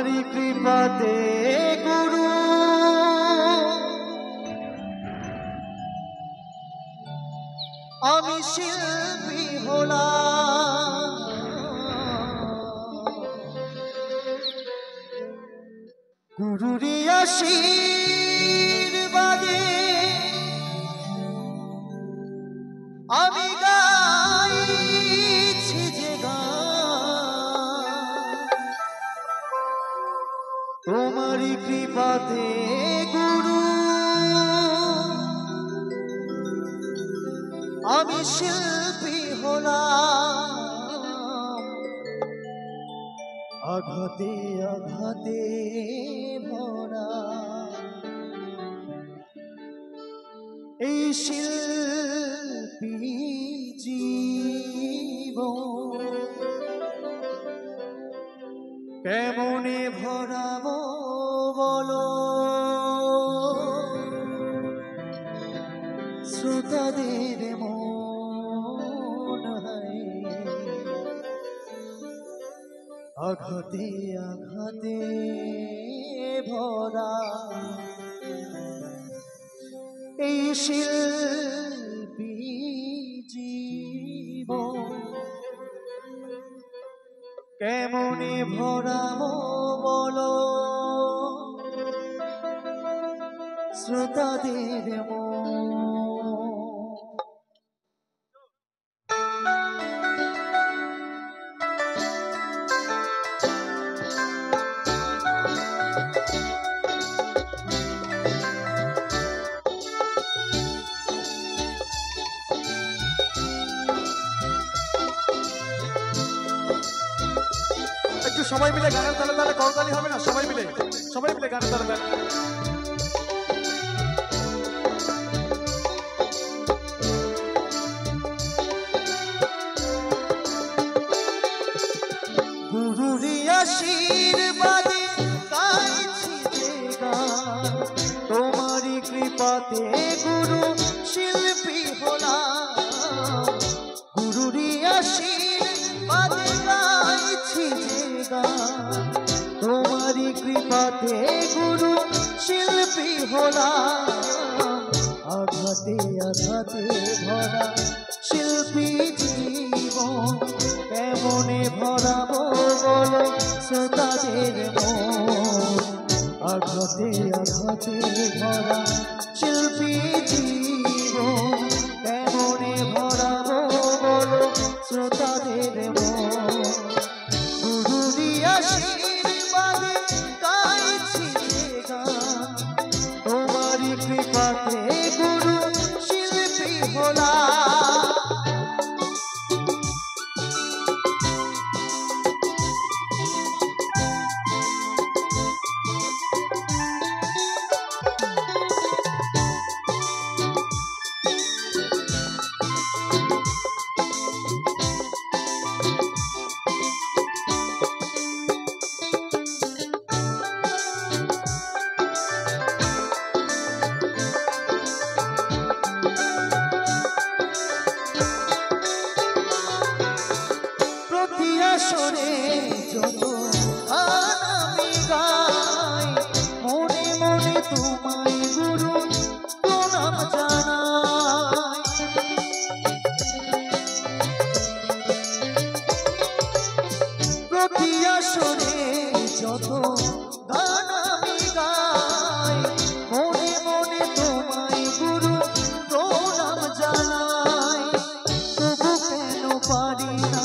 তোমারি কৃপাতে গুরু আমি শিল্পী হলাম গুরুরি আশীর্বাদে আমি গাইছি যে গান তোমারি কৃপাতে গুরু আমি শিল্পী হলাম আঘাতে আঘাতে ভরা এই শিল্পী জীবন কেমনে ভরাবো বলো শ্রোতাদের মন আঘাতে আঘাতে ভরা এই শিল্পী জীবন কেমনে ভরাবো বলো শ্রোতাদের মন সবাই মিলে গানের তালে তালে করতালি হবে না সবাই মিলে গানের তালে তালে গুরুরি আশীর্বাদে গাইছি যে গান তোমারি কৃপাতে গুরু শিল্পী হলাম গুরুরি আশীর্বাদে গাইছি তোমারি কৃপাতে গুরু শিল্পী হলাম আঘাতে আঘাতে ভরা শিল্পী জীবন কেমনে ভরাবো বলো শ্রোতাদের মন আঘাতে আঘাতে ভরা শিল্পী জীবন কেমনে ভরাবো বলো শ্রোতাদের মন আশীর্বাদে গাইছি যে গান তোমারি কৃপাতে গুরু শিল্পী হলাম সরে যত আমি গাই মনে মনে তোমায় গুরু প্রণাম জানাই প্রতি আসরে যত গান আমি গাই মনে মনে তোমায় গুরু প্রণাম জানাই তবু কেন পারি না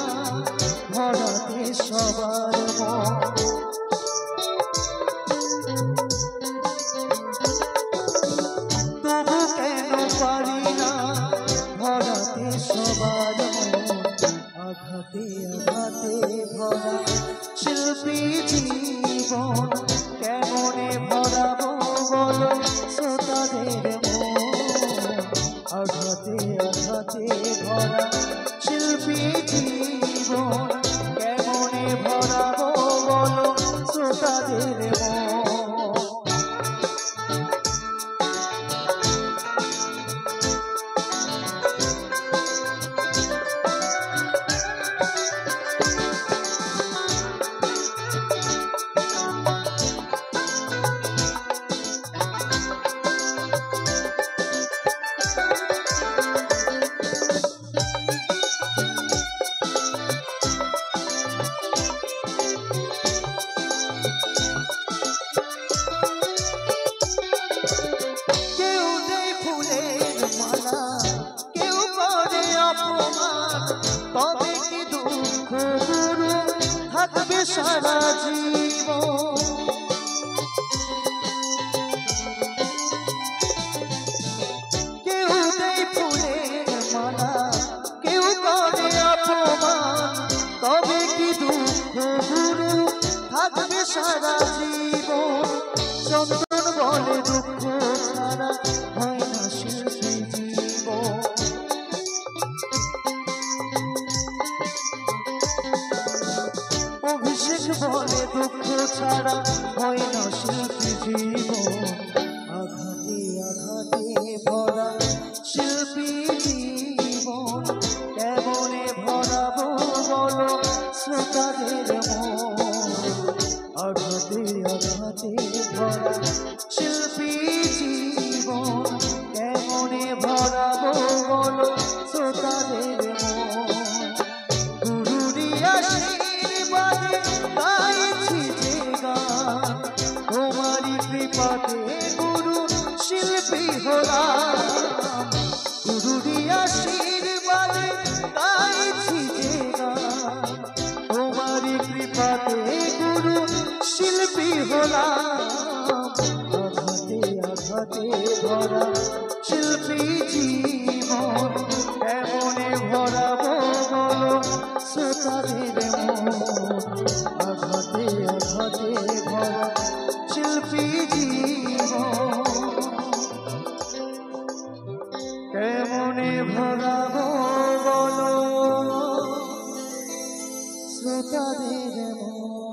ভরাতে সবার মন তবু কেন পারি না ভরাতে সবার মন আঘাতে আঘাতে ভরা শিল্পী জীবন কেমনে ভরাবো বলো শ্রোতাদের মন আঘাতে আঘাতে ভরা শিল্পী জীবন কেমনে ভরাবো বলো শ্রোতাদের মন সারা জীবন। কেউ দেয় ফুলের মালা, কেউ করে অপমান, তবে কি দুঃখ গুরু থাকবে সারা জীবন। চন্দন বলে দুঃখ ছাড়া হয় না শিল্পী জীবন। অভিষেক বলে দুঃখ ছাড়া হয় না শিল্পী জীবন। আঘাতে আঘাতে ভরা শিল্পী জীবন, কেমনে ভরাবো বলো শ্রোতাদের মন। আঘাতে আঘাতে ভরা শিল্পী জীবন, কেমনে ভরাবো বলো শ্রোতাদের মন। গুরুরি আশীর্বাদে গাইছি যে গান, তোমারই কৃপাতে গুরু শিল্পী হলাম। গুরুরি আশীর্বাদে গাইছি যে গান, তোমারই কৃপাতে গুরু শিল্পী হলাম। আঘাতে আঘাতে ভরা শিল্পী জীবন, কেমনে ভরাবো বলো শ্রোতাদের মন। আঘাতে আঘাতে ভরা শিল্পী জীবন, কেমনে ভরাবো বলো শ্রোতাদের মন।